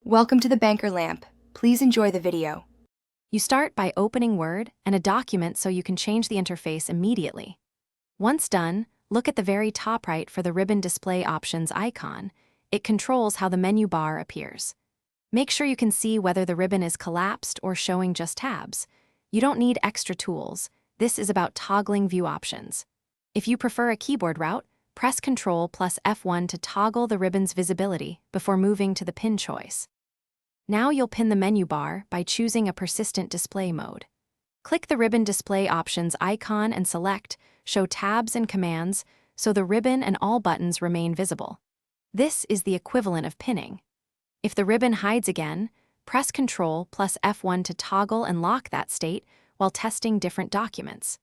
Welcome to the Banker Lamp. Please enjoy the video. You start by opening Word and a document so you can change the interface immediately. Once done, look at the very top right for the ribbon display options icon. It controls how the menu bar appears. Make sure you can see whether the ribbon is collapsed or showing just tabs. You don't need extra tools. This is about toggling view options. If you prefer a keyboard route, press Ctrl plus F1 to toggle the ribbon's visibility before moving to the pin choice. Now you'll pin the menu bar by choosing a persistent display mode. Click the ribbon display options icon and select Show Tabs and Commands so the ribbon and all buttons remain visible. This is the equivalent of pinning. If the ribbon hides again, press Ctrl plus F1 to toggle and lock that state while testing different documents.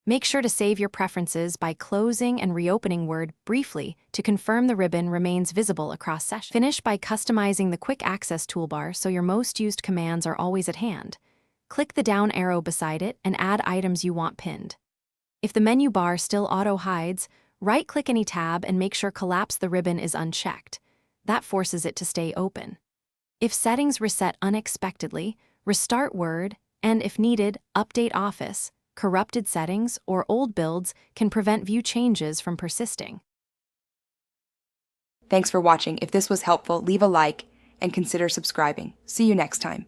Make sure to save your preferences by closing and reopening Word briefly to confirm the ribbon remains visible across sessions. Finish by customizing the Quick Access toolbar so your most used commands are always at hand. Click the down arrow beside it and add items you want pinned. If the menu bar still auto-hides, right-click any tab and make sure Collapse the Ribbon is unchecked. That forces it to stay open. If settings reset unexpectedly, restart Word, and if needed, update Office. Corrupted settings or old builds can prevent view changes from persisting. Thanks for watching. If this was helpful, leave a like and consider subscribing. See you next time.